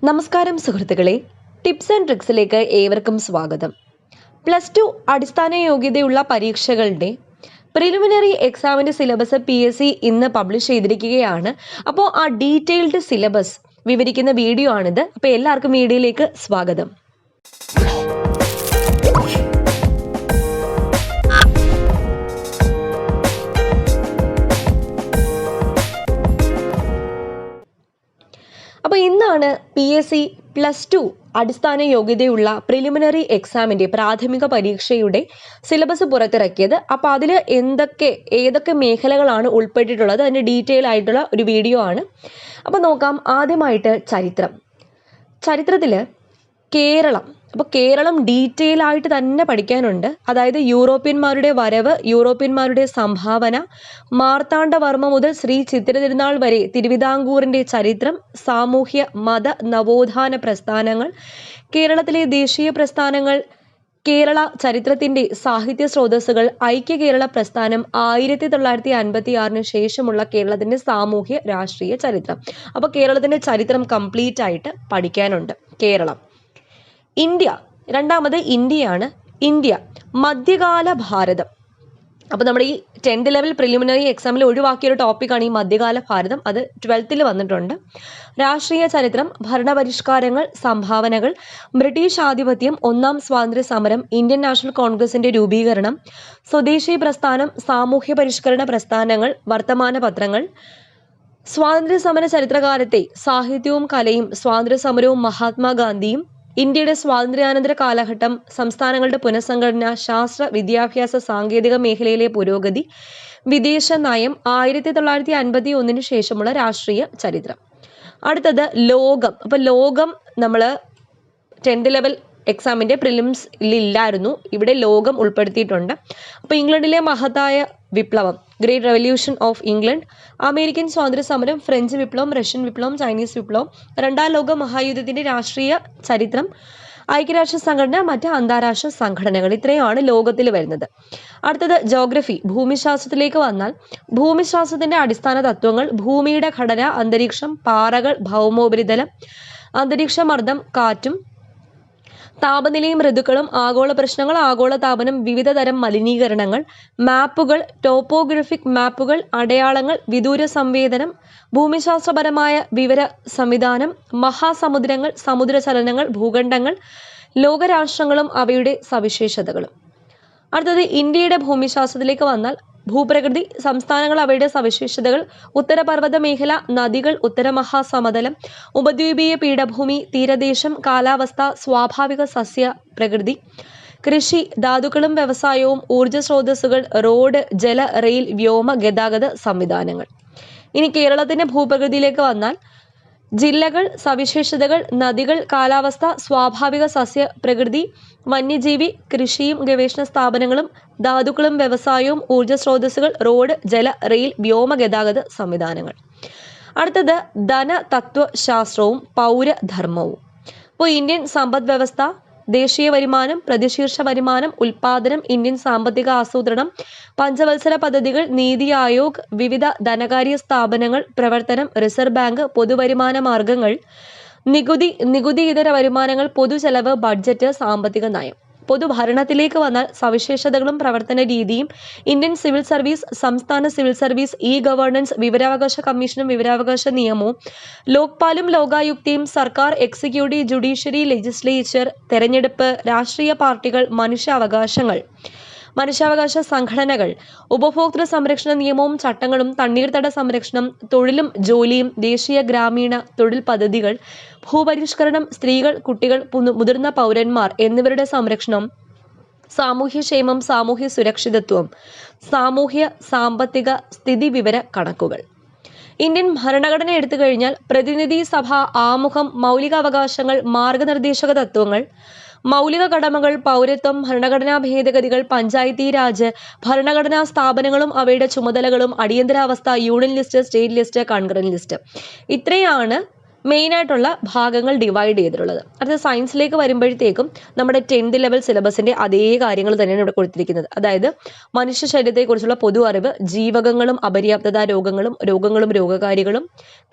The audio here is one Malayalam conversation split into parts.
നമസ്കാരം സുഹൃത്തുക്കളെ, ടിപ്സ് ആൻഡ് ട്രിക്സിലേക്ക് ഏവർക്കും സ്വാഗതം. +2 അടിസ്ഥാന യോഗ്യതയുള്ള പരീക്ഷകളുടെ പ്രിലിമിനറി എക്സാമിൻ്റെ സിലബസ് PSC ഇന്ന് പബ്ലിഷ് ചെയ്തിരിക്കുകയാണ്. അപ്പോൾ ആ ഡീറ്റെയിൽഡ് സിലബസ് വിവരിക്കുന്ന വീഡിയോ ആണിത്. അപ്പോൾ എല്ലാവർക്കും വീഡിയോയിലേക്ക് സ്വാഗതം. അപ്പോൾ ഇന്നാണ് PSC +2 അടിസ്ഥാന യോഗ്യതയുള്ള പ്രിലിമിനറി എക്സാമിൻ്റെ പ്രാഥമിക പരീക്ഷയുടെ സിലബസ് പുറത്തിറക്കിയത്. അപ്പോൾ അതിൽ ഏതൊക്കെ മേഖലകളാണ് ഉൾപ്പെട്ടിട്ടുള്ളത് അതിൻ്റെ ഡീറ്റെയിൽ ആയിട്ടുള്ള ഒരു വീഡിയോ ആണ്. അപ്പോൾ നോക്കാം. ആദ്യമായിട്ട് ചരിത്രത്തിൽ കേരളം ഡീറ്റെയിൽ ആയിട്ട് തന്നെ പഠിക്കാനുണ്ട്. അതായത് യൂറോപ്യന്മാരുടെ വരവ്, യൂറോപ്യന്മാരുടെ സംഭാവന, മാർത്താണ്ഡവർമ്മ മുതൽ ശ്രീ ചിത്തിര തിരുനാൾ വരെ തിരുവിതാംകൂറിൻ്റെ ചരിത്രം, സാമൂഹ്യ മത നവോത്ഥാന പ്രസ്ഥാനങ്ങൾ, കേരളത്തിലെ ദേശീയ പ്രസ്ഥാനങ്ങൾ, കേരള ചരിത്രത്തിൻ്റെ സാഹിത്യ സ്രോതസ്സുകൾ, ഐക്യ കേരള പ്രസ്ഥാനം, 1956 ശേഷമുള്ള കേരളത്തിൻ്റെ സാമൂഹ്യ രാഷ്ട്രീയ ചരിത്രം. അപ്പോൾ കേരളത്തിൻ്റെ ചരിത്രം കംപ്ലീറ്റ് ആയിട്ട് പഠിക്കാനുണ്ട്. കേരളം. രണ്ടാമത് ഇന്ത്യയാണ്. ഇന്ത്യ മധ്യകാല ഭാരതം. അപ്പോൾ നമ്മുടെ ഈ 10th ലെവൽ പ്രിലിമിനറി എക്സാമിൽ ഒഴിവാക്കിയൊരു ടോപ്പിക്കാണ് ഈ മധ്യകാല ഭാരതം. അത് 12th വന്നിട്ടുണ്ട്. രാഷ്ട്രീയ ചരിത്രം, ഭരണപരിഷ്കാരങ്ങൾ, സംഭാവനകൾ, ബ്രിട്ടീഷ് ആധിപത്യം, ഒന്നാം സ്വാതന്ത്ര്യ സമരം, ഇന്ത്യൻ നാഷണൽ കോൺഗ്രസിൻ്റെ രൂപീകരണം, സ്വദേശി പ്രസ്ഥാനം, സാമൂഹ്യ പരിഷ്കരണ പ്രസ്ഥാനങ്ങൾ, വർത്തമാന പത്രങ്ങൾ, സ്വാതന്ത്ര്യ സമര ചരിത്രകാലത്തെ സാഹിത്യവും കലയും, സ്വാതന്ത്ര്യ സമരവും മഹാത്മാഗാന്ധിയും, ഇന്ത്യയുടെ സ്വാതന്ത്ര്യാനന്തര കാലഘട്ടം, സംസ്ഥാനങ്ങളുടെ പുനഃസംഘടന, ശാസ്ത്ര വിദ്യാഭ്യാസ സാങ്കേതിക മേഖലയിലെ പുരോഗതി, വിദേശ നയം, 1951 ശേഷമുള്ള രാഷ്ട്രീയ ചരിത്രം. അടുത്തത് ലോകം. അപ്പോൾ ലോകം നമ്മൾ 10th ലെവൽ എക്സാമിൻ്റെ പ്രിലിംസിലില്ലായിരുന്നു. ഇവിടെ ലോകം ഉൾപ്പെടുത്തിയിട്ടുണ്ട്. അപ്പോൾ ഇംഗ്ലണ്ടിലെ മഹത്തായ വിപ്ലവം, great revolution of England, American സ്വാതന്ത്ര്യ സമരം, ഫ്രഞ്ച് വിപ്ലവം, റഷ്യൻ വിപ്ലവം, ചൈനീസ് വിപ്ലവം, രണ്ടാം ലോക മഹായുദ്ധത്തിൻ്റെ രാഷ്ട്രീയ ചരിത്രം, ഐക്യരാഷ്ട്ര സംഘടന, മറ്റ് അന്താരാഷ്ട്ര സംഘടനകൾ. ഇത്രയാണ് ലോകത്തിൽ വരുന്നത്. അടുത്തത് ജോഗ്രഫി. ഭൂമിശാസ്ത്രത്തിലേക്ക് വന്നാൽ ഭൂമിശാസ്ത്രത്തിൻ്റെ അടിസ്ഥാന തത്വങ്ങൾ, ഭൂമിയുടെ ഘടന, അന്തരീക്ഷം, പാറകൾ, ഭൗമോപരിതലം, അന്തരീക്ഷമർദ്ദം, കാറ്റും താപനിലയും ഋതുക്കളും, ആഗോള പ്രശ്നങ്ങൾ, ആഗോള താപനം, വിവിധ തരം മലിനീകരണങ്ങൾ, മാപ്പുകൾ, ടോപ്പോഗ്രാഫിക് മാപ്പുകൾ, അടയാളങ്ങൾ, വിദൂര സംവേദനം, ഭൂമിശാസ്ത്രപരമായ വിവര സംവിധാനം, മഹാസമുദ്രങ്ങൾ, സമുദ്രചലനങ്ങൾ, ഭൂഖണ്ഡങ്ങൾ, ലോകരാഷ്ട്രങ്ങളും അവയുടെ സവിശേഷതകളും. അടുത്തത് ഇന്ത്യയുടെ ഭൂമിശാസ്ത്രത്തിലേക്ക് വന്നാൽ ഭൂപ്രകൃതി, സംസ്ഥാനങ്ങൾ, അവയുടെ സവിശേഷതകൾ, ഉത്തരപർവ്വത മേഖല, നദികൾ, ഉത്തരമഹാസമതലം, ഉപദ്വീപീയ പീഠഭൂമി, തീരദേശം, കാലാവസ്ഥ, സ്വാഭാവിക സസ്യ പ്രകൃതി, കൃഷി, ധാതുക്കളും വ്യവസായവും, ഊർജ്ജ സ്രോതസ്സുകൾ, റോഡ്, ജല, റെയിൽ, വ്യോമ ഗതാഗത സംവിധാനങ്ങൾ. ഇനി കേരളത്തിൻ്റെ ഭൂപ്രകൃതിയിലേക്ക് വന്നാൽ ജില്ലകൾ, സവിശേഷതകൾ, നദികൾ, കാലാവസ്ഥ, സ്വാഭാവിക സസ്യ പ്രകൃതി, വന്യജീവി, കൃഷിയും ഗവേഷണ സ്ഥാപനങ്ങളും, ധാതുക്കളും വ്യവസായവും, ഊർജ്ജ സ്രോതസ്സുകൾ, റോഡ്, ജല, റെയിൽ, വ്യോമ ഗതാഗത സംവിധാനങ്ങൾ. അടുത്തത് ധനതത്വശാസ്ത്രവും പൗരധർമ്മവും. ഇപ്പോൾ ഇന്ത്യൻ സമ്പദ് വ്യവസ്ഥ, ദേശീയ വരുമാനം, പ്രതിശീർഷ വരുമാനം, ഉൽപാദനം, ഇന്ത്യൻ സാമ്പത്തിക ആസൂത്രണം, പഞ്ചവത്സര പദ്ധതികൾ, നീതി ആയോഗ്, വിവിധ ധനകാര്യ സ്ഥാപനങ്ങൾ, പ്രവർത്തനം, റിസർവ് ബാങ്ക്, പൊതുവരുമാന മാർഗങ്ങൾ, നികുതി ഇതര വരുമാനങ്ങൾ, പൊതുചെലവ്, ബഡ്ജറ്റ്, സാമ്പത്തിക നയം. പൊതുഭരണത്തിലേക്ക് വന്നാൽ സവിശേഷതകളും പ്രവർത്തന രീതിയും, ഇന്ത്യൻ സിവിൽ സർവീസ്, സംസ്ഥാന സിവിൽ സർവീസ്, ഗവേണൻസ്, വിവരാവകാശ കമ്മീഷനും വിവരാവകാശ നിയമവും, ലോക്പാലും ലോകായുക്തയും, സർക്കാർ, എക്സിക്യൂട്ടീവ്, ജുഡീഷ്യറി, ലെജിസ്ലേച്ചർ, തെരഞ്ഞെടുപ്പ്, രാഷ്ട്രീയ പാർട്ടികൾ, മനുഷ്യാവകാശ സംഘടനകൾ, ഉപഭോക്തൃ സംരക്ഷണ നിയമവും ചട്ടങ്ങളും, തണ്ണീർത്തട സംരക്ഷണം, തൊഴിലും ജോലിയും, ദേശീയ ഗ്രാമീണ തൊഴിൽ പദ്ധതികൾ, ഭൂപരിഷ്കരണം, സ്ത്രീകൾ, കുട്ടികൾ, മുതിർന്ന പൗരന്മാർ എന്നിവരുടെ സംരക്ഷണം, സാമൂഹ്യക്ഷേമം, സാമൂഹ്യ സുരക്ഷിതത്വം, സാമൂഹ്യ സാമ്പത്തിക സ്ഥിതിവിവര കണക്കുകൾ. ഇന്ത്യൻ ഭരണഘടന എടുത്തു കഴിഞ്ഞാൽ പ്രതിനിധി സഭ, ആമുഖം, മൗലികാവകാശങ്ങൾ, മാർഗനിർദ്ദേശക തത്വങ്ങൾ, മൗലിക കടമകൾ, പൗരത്വം, ഭരണഘടനാ ഭേദഗതികൾ, പഞ്ചായത്തി രാജ്, ഭരണഘടനാ സ്ഥാപനങ്ങളും അവയുടെ ചുമതലകളും, അടിയന്തരാവസ്ഥ, union list, state list, concurrent list. ഇത്രയാണ് മെയിനായിട്ടുള്ള ഭാഗങ്ങൾ ഡിവൈഡ് ചെയ്തിട്ടുള്ളത്. അടുത്ത സയൻസിലേക്ക് വരുമ്പോഴത്തേക്കും നമ്മുടെ 10th ലെവൽ സിലബസിൻ്റെ അതേ കാര്യങ്ങൾ തന്നെയാണ് ഇവിടെ കൊടുത്തിരിക്കുന്നത്. അതായത് മനുഷ്യ ശരീരത്തെക്കുറിച്ചുള്ള പൊതു അറിവ്, ജീവകങ്ങളും അപര്യാപ്തത രോഗങ്ങളും രോഗകാരികളും,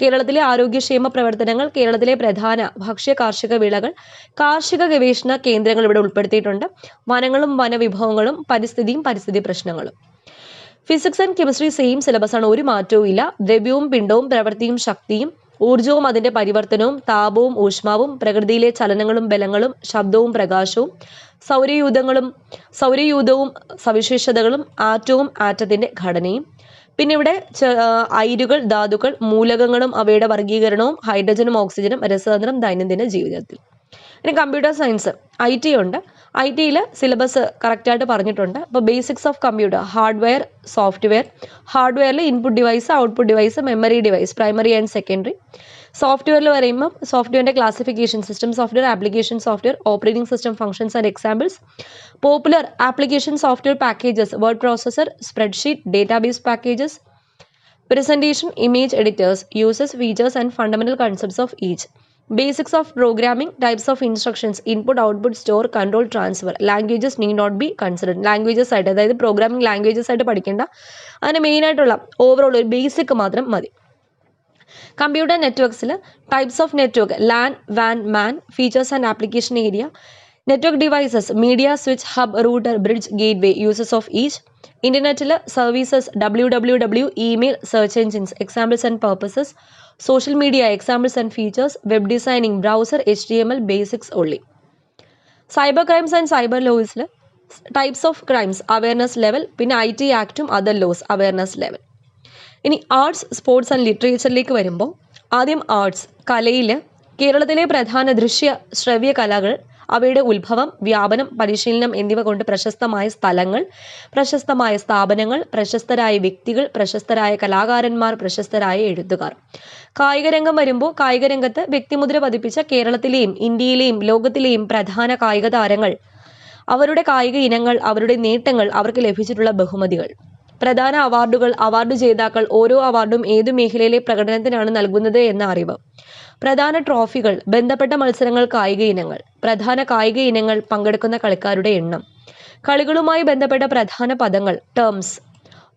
കേരളത്തിലെ ആരോഗ്യക്ഷേമ പ്രവർത്തനങ്ങൾ, കേരളത്തിലെ പ്രധാന ഭക്ഷ്യ കാർഷിക വിളകൾ, കാർഷിക ഗവേഷണ കേന്ദ്രങ്ങൾ ഇവിടെ ഉൾപ്പെടുത്തിയിട്ടുണ്ട്, വനങ്ങളും വനവിഭവങ്ങളും, പരിസ്ഥിതിയും പരിസ്ഥിതി പ്രശ്നങ്ങളും. ഫിസിക്സ് ആൻഡ് കെമിസ്ട്രി സെയിം സിലബസാണ്, ഒരു മാറ്റവും ഇല്ല. ദ്രവ്യവും പിണ്ഡവും പ്രവൃത്തിയും ശക്തിയും, ഊർജവും അതിന്റെ പരിവർത്തനവും, താപവും ഊഷ്മാവും, പ്രകൃതിയിലെ ചലനങ്ങളും ബലങ്ങളും, ശബ്ദവും പ്രകാശവും, സൗരയൂഥവും സവിശേഷതകളും, ആറ്റവും ആറ്റത്തിന്റെ ഘടനയും. പിന്നെ ഇവിടെ അയിരുകൾ, ധാതുക്കൾ, മൂലകങ്ങളും അവയുടെ വർഗീകരണവും, ഹൈഡ്രജനും ഓക്സിജനും, രസതന്ത്രം ദൈനംദിന ജീവിതത്തിൽ. ഇനി കമ്പ്യൂട്ടർ സയൻസ് IT ഉണ്ട്. IT-യിൽ സിലബസ് കറക്റ്റായിട്ട് പറഞ്ഞിട്ടുണ്ട്. അപ്പോൾ basics of computer, hardware, software. ഹാർഡ്വെയറിൽ input device, output device, memory device, primary and secondary. സോഫ്റ്റ്വെയറിൽ പറയുമ്പോൾ സോഫ്റ്റ്വെയറിൻ്റെ classification, system software, application software, operating system functions and examples, popular application software packages, word processor, spreadsheet, database packages, presentation, image editors, uses, features and fundamental concepts of each. Basics of programming, types of instructions, input, output, store, control, transfer. Languages need not be considered. Languages ആയിട്ട്, അതായത് പ്രോഗ്രാമിംഗ് ലാംഗ്വേജസ് ആയിട്ട് പഠിക്കേണ്ട, അതിന് മെയിനായിട്ടുള്ള ഓവറോൾ ഒരു ബേസിക് മാത്രം മതി. കമ്പ്യൂട്ടർ നെറ്റ്വർക്ക്സിൽ types of network, LAN, WAN, MAN, features and application area, network devices, media, switch, hub, router, bridge, gateway, uses of each. ഇന്റർനെറ്റിൽ services, www, email, search engines, examples and purposes, social media, examples and features, web designing, browser, HTML, basics only. Cyber crimes and cyber ലോസിൽ types of crimes, awareness level, പിന്നെ IT ആക്റ്റും അതർ ലോസ്, അവയർനെസ് ലെവൽ. ഇനി ആർട്സ്, സ്പോർട്സ് ആൻഡ് ലിറ്ററേച്ചറിലേക്ക് വരുമ്പോൾ ആദ്യം ആർട്സ്. കലയിൽ കേരളത്തിലെ പ്രധാന ദൃശ്യ ശ്രവ്യ കലകൾ, അവയുടെ ഉത്ഭവം, വ്യാപനം, പരിശീലനം എന്നിവ കൊണ്ട് പ്രശസ്തമായ സ്ഥലങ്ങൾ, പ്രശസ്തമായ സ്ഥാപനങ്ങൾ, പ്രശസ്തരായ വ്യക്തികൾ, പ്രശസ്തരായ കലാകാരന്മാർ, പ്രശസ്തരായ എഴുത്തുകാർ. കായികരംഗം വരുമ്പോൾ കായികരംഗത്ത് വ്യക്തിമുദ്ര പതിപ്പിച്ച കേരളത്തിലെയും ഇന്ത്യയിലെയും ലോകത്തിലെയും പ്രധാന കായിക താരങ്ങൾ, അവരുടെ കായിക ഇനങ്ങൾ, അവരുടെ നേട്ടങ്ങൾ, അവർക്ക് ലഭിച്ചിട്ടുള്ള ബഹുമതികൾ. പ്രധാന അവാർഡുകൾ, അവാർഡ് ജേതാക്കൾ, ഓരോ അവാർഡും ഏതു മേഖലയിലെ പ്രകടനത്തിനാണ് നൽകുന്നത് എന്ന അറിവ്. പ്രധാന ട്രോഫികൾ, ബന്ധപ്പെട്ട മത്സരങ്ങൾ, കായിക ഇനങ്ങൾ, പ്രധാന കായിക ഇനങ്ങൾ, പങ്കെടുക്കുന്ന കളിക്കാരുടെ എണ്ണം, കളികളുമായി ബന്ധപ്പെട്ട പ്രധാന പദങ്ങൾ, ടേംസ്.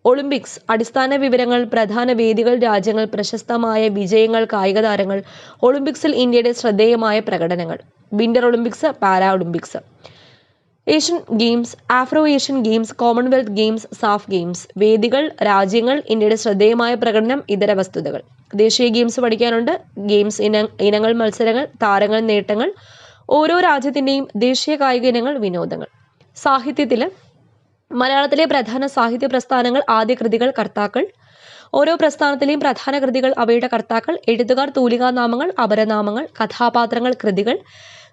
ഒളിമ്പിക്സ്, അടിസ്ഥാന വിവരങ്ങൾ, പ്രധാന വേദികൾ, രാജ്യങ്ങൾ, പ്രശസ്തമായ വിജയങ്ങൾ, കായിക താരങ്ങൾ, ഒളിമ്പിക്സിൽ ഇന്ത്യയുടെ ശ്രദ്ധേയമായ പ്രകടനങ്ങൾ. Winter olympics, para olympics. Asian games, Afro Asian games, Commonwealth games, SAF games. വേദികൾ, രാജ്യങ്ങൾ, ഇന്ത്യയുടെ ശ്രദ്ധേയമായ പ്രകടനം, ഇതര വസ്തുതകൾ. ദേശീയ ഗെയിംസ് പഠിക്കാനുണ്ട്. ഗെയിംസ് ഇനങ്ങൾ, മത്സരങ്ങൾ, താരങ്ങൾ, നേട്ടങ്ങൾ, ഓരോ രാജ്യത്തിൻ്റെയും ദേശീയ കായിക ഇനങ്ങൾ, വിനോദങ്ങൾ. സാഹിത്യത്തിൽ മലയാളത്തിലെ പ്രധാന സാഹിത്യ പ്രസ്ഥാനങ്ങൾ, ആദ്യ കൃതികൾ, കർത്താക്കൾ. ഓരോ പ്രസ്ഥാനത്തിലെയും പ്രധാന കൃതികൾ, അവയുടെ കർത്താക്കൾ, എഴുത്തുകാർ, തൂലികാനാമങ്ങൾ, അപരനാമങ്ങൾ, കഥാപാത്രങ്ങൾ, കൃതികൾ,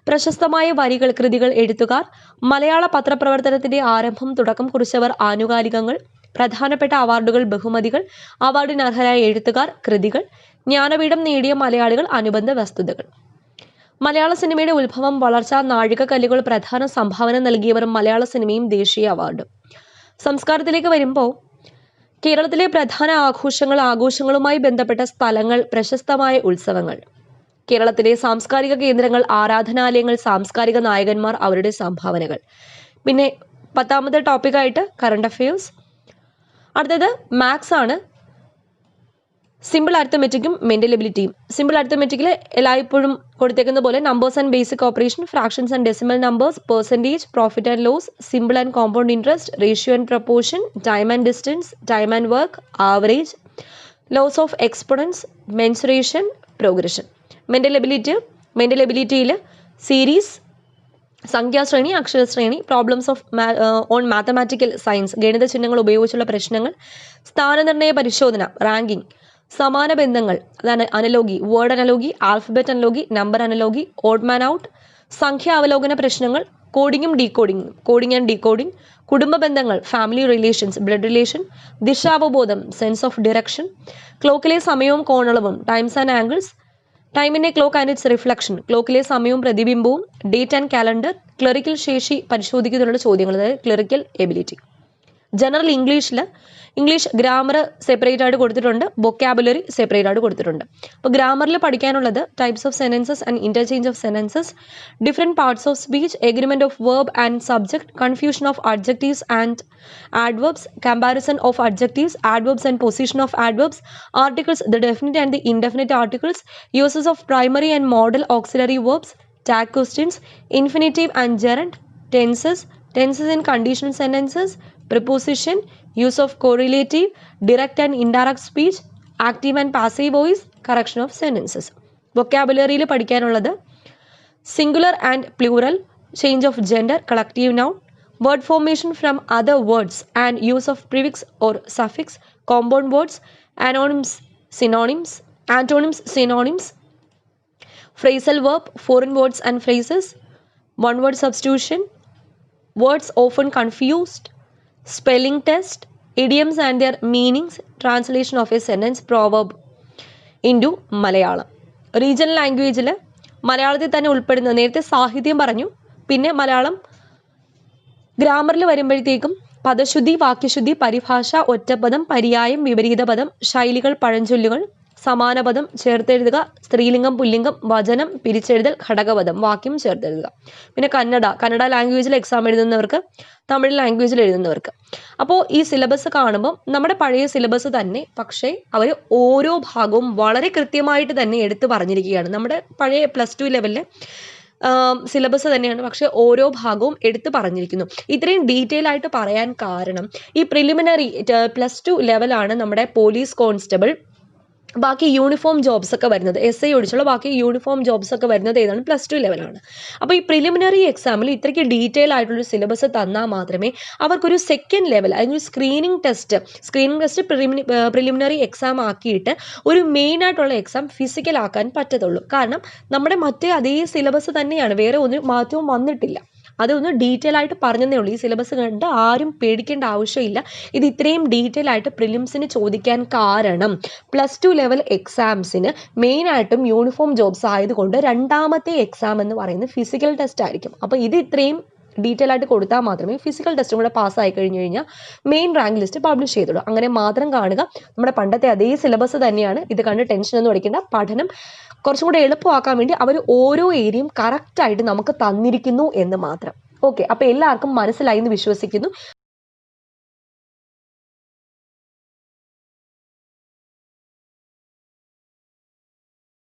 പ്രശസ്തമായ വരികൾ, കൃതികൾ, എഴുത്തുകാർ. മലയാള പത്രപ്രവർത്തനത്തിന്റെ ആരംഭം, തുടക്കം കുറിച്ചവർ, ആനുകാലികങ്ങൾ. പ്രധാനപ്പെട്ട അവാർഡുകൾ, ബഹുമതികൾ, അവാർഡിന് അർഹരായ എഴുത്തുകാർ, കൃതികൾ. ജ്ഞാനപീഠം നേടിയ മലയാളികൾ, അനുബന്ധ വസ്തുതകൾ. മലയാള സിനിമയുടെ ഉത്ഭവം, വളർച്ച, നാഴികക്കല്ലുകൾ, പ്രധാന സംഭാവന നൽകിയവർ, മലയാള സിനിമയും ദേശീയ അവാർഡും. സംസ്കാരത്തിലേക്ക് വരുമ്പോൾ കേരളത്തിലെ പ്രധാന ആഘോഷങ്ങൾ, ആഘോഷങ്ങളുമായി ബന്ധപ്പെട്ട സ്ഥലങ്ങൾ, പ്രശസ്തമായ ഉത്സവങ്ങൾ. കേരളത്തിലെ സാംസ്കാരിക കേന്ദ്രങ്ങൾ, ആരാധനാലയങ്ങൾ, സാംസ്കാരിക നായകന്മാർ, അവരുടെ സംഭാവനകൾ. പിന്നെ 10ാമത്തെ ടോപ്പിക്കായിട്ട് കറണ്ട് അഫയേഴ്സ്. അടുത്തത് മാത്സ് ആണ്. സിമ്പിൾ അരിത്തമെറ്റിക്കും മെന്റൽ എബിലിറ്റിയും. സിമ്പിൾ അരിത്തമെറ്റിക്കിൽ എല്ലായ്പ്പോഴും കൊടുത്തേക്കുന്ന പോലെ numbers and basic operation, fractions and decimal numbers, percentage, profit and loss, simple and compound interest, ratio and proportion, time and distance, time and work, average, laws of exponents, mensuration, progression. Mental എബിലിറ്റിയിൽ സീരീസ്, സംഖ്യാശ്രേണി, അക്ഷരശ്രേണി, problems of on mathematical science, ഗണിത ചിഹ്നങ്ങൾ ഉപയോഗിച്ചുള്ള പ്രശ്നങ്ങൾ, സ്ഥാനനിർണ്ണയ പരിശോധന, റാങ്കിംഗ്, സമാന ബന്ധങ്ങൾ, അതാണ് analogy, word analogy, alphabet analogy, number analogy, odd man out, സംഖ്യ അവലോകന പ്രശ്നങ്ങൾ, കോഡിങ്ങും ഡീകോഡിങ്ങും, കോഡിംഗ് ആൻഡ് ഡീകോഡിംഗ്, കുടുംബ ബന്ധങ്ങൾ, ഫാമിലി റിലേഷൻസ്, ബ്ലഡ് റിലേഷൻ, ദിശാവബോധം, സെൻസ് ഓഫ് ഡിറക്ഷൻ, ക്ലോക്കിലെ സമയവും കോണളവും, ടൈംസ് ആൻഡ് ആംഗിൾസ്, ടൈമിൻ്റെ ക്ലോക്ക് ആൻഡ് ഇറ്റ്സ് റിഫ്ലക്ഷൻ, ക്ലോക്കിലെ സമയവും പ്രതിബിംബവും, ഡേറ്റ് ആൻഡ് കാലണ്ടർ, ക്ലറിക്കൽ ശേഷി പരിശോധിക്കുന്നതിനുള്ള ചോദ്യങ്ങൾ, അതായത് clerical ability. General English grammar separate ആയിട്ട് കൊടുത്തിട്ടുണ്ട്, വൊക്കാബുലറി സെപ്പറേറ്റ് ആയിട്ട് കൊടുത്തിട്ടുണ്ട്. അപ്പോൾ ഗ്രാമറിൽ പഠിക്കാനുള്ളത് types of sentences and interchange of sentences, different parts of speech, agreement of verb and subject, confusion of adjectives and adverbs, comparison of adjectives, adverbs and position of adverbs, articles, the definite and the indefinite articles, uses of primary and modal auxiliary verbs, tag questions, infinitive and gerund, tenses in conditional sentences, preposition, use of correlative, direct and indirect speech, active and passive voice, correction of sentences. Vocabulary il പഠിക്കാനുള്ളത് singular and plural, change of gender, collective noun, word formation from other words and use of prefix or suffix, compound words, antonyms, synonyms, phrasal verb, foreign words and phrases, one word substitution, words often confused, spelling test, idioms and their meanings, translation of a sentence, proverb into Malayalam. Regional ലാംഗ്വേജിൽ മലയാളത്തിൽ തന്നെ ഉൾപ്പെടുന്ന, നേരത്തെ സാഹിത്യം പറഞ്ഞു, പിന്നെ മലയാളം ഗ്രാമറിൽ വരുമ്പോഴത്തേക്കും പദശുദ്ധി, വാക്യശുദ്ധി, പരിഭാഷ, ഒറ്റപ്പദം, പര്യായം, വിപരീത പദം, ശൈലികൾ, പഴഞ്ചൊല്ലുകൾ, സമാനപദം, ചേർത്തെഴുതുക, സ്ത്രീലിംഗം, പുല്ലിംഗം, വചനം, പിരിച്ചെഴുതൽ, ഘടകപദം, വാക്യം ചേർത്തെഴുതുക. പിന്നെ കന്നഡ ലാംഗ്വേജിൽ എക്സാം എഴുതുന്നവർക്ക്, തമിഴ് ലാംഗ്വേജിൽ എഴുതുന്നവർക്ക്. അപ്പോൾ ഈ സിലബസ് കാണുമ്പോൾ നമ്മുടെ പഴയ സിലബസ് തന്നെ, പക്ഷേ അവർ ഓരോ ഭാഗവും വളരെ കൃത്യമായിട്ട് തന്നെ എടുത്തു പറഞ്ഞിരിക്കുകയാണ്. നമ്മുടെ പഴയ +2 ലെവലിലെ സിലബസ് തന്നെയാണ്, പക്ഷേ ഓരോ ഭാഗവും എടുത്ത് പറഞ്ഞിരിക്കുന്നു. ഇത്രയും ഡീറ്റെയിൽ ആയിട്ട് പറയാൻ കാരണം ഈ പ്രിലിമിനറി +2 ലെവലാണ് നമ്മുടെ പോലീസ് കോൺസ്റ്റബിൾ, ബാക്കി യൂണിഫോം ജോബ്സ് ഒക്കെ വരുന്നത്, SI ഒഴിച്ചുള്ള ബാക്കി യൂണിഫോം ജോബ്സ് ഒക്കെ വരുന്നത് ഏതാണ് +2 ലെവലാണ്. അപ്പോൾ ഈ പ്രിലിമിനറി എക്സാമിൽ ഇത്രയ്ക്ക് ഡീറ്റെയിൽ ആയിട്ടുള്ളൊരു സിലബസ് തന്നാൽ മാത്രമേ അവർക്കൊരു സെക്കൻഡ് ലെവൽ, അല്ലെങ്കിൽ സ്ക്രീനിങ് ടെസ്റ്റ് പ്രിലിമിനറി എക്സാം ആക്കിയിട്ട് ഒരു മെയിൻ ആയിട്ടുള്ള എക്സാം ഫിസിക്കൽ ആക്കാൻ പറ്റത്തുള്ളൂ. കാരണം നമ്മുടെ മറ്റേ അതേ സിലബസ് തന്നെയാണ്, വേറെ ഒരു മാറ്റവും വന്നിട്ടില്ല. അതൊന്ന് ഡീറ്റെയിൽ ആയിട്ട് പറഞ്ഞതേ ഉള്ളൂ. ഈ സിലബസ് കണ്ട് ആരും പേടിക്കേണ്ട ആവശ്യമില്ല. ഇത് ഇത്രയും ഡീറ്റെയിൽ ആയിട്ട് പ്രിലിംസിന് ചോദിക്കാൻ കാരണം +2 ലെവൽ എക്സാംസിന് മെയിനായിട്ടും യൂണിഫോം ജോബ്സ് ആയതുകൊണ്ട് രണ്ടാമത്തെ എക്സാം എന്ന് പറയുന്നത് ഫിസിക്കൽ ടെസ്റ്റ് ആയിരിക്കും. അപ്പോൾ ഇത് ഇത്രയും ഡീറ്റെയിൽ ആയിട്ട് കൊടുത്താൽ മാത്രമേ ഫിസിക്കൽ ടെസ്റ്റും കൂടെ പാസ്സായി കഴിഞ്ഞ് കഴിഞ്ഞാൽ മെയിൻ റാങ്ക് ലിസ്റ്റ് പബ്ലിഷ് ചെയ്തുള്ളൂ. അങ്ങനെ മാത്രം കാണുക. നമ്മുടെ പണ്ടത്തെ അതേ സിലബസ് തന്നെയാണ്. ഇത് കണ്ട് ടെൻഷനൊന്നും അടിക്കേണ്ട. പഠനം കുറച്ചും കൂടെ എളുപ്പമാക്കാൻ വേണ്ടി അവർ ഓരോ ഏരിയയും കറക്റ്റായിട്ട് നമുക്ക് തന്നിരിക്കുന്നു എന്ന് മാത്രം. ഓക്കെ, അപ്പോൾ എല്ലാവർക്കും മനസ്സിലായി എന്ന് വിശ്വസിക്കുന്നു.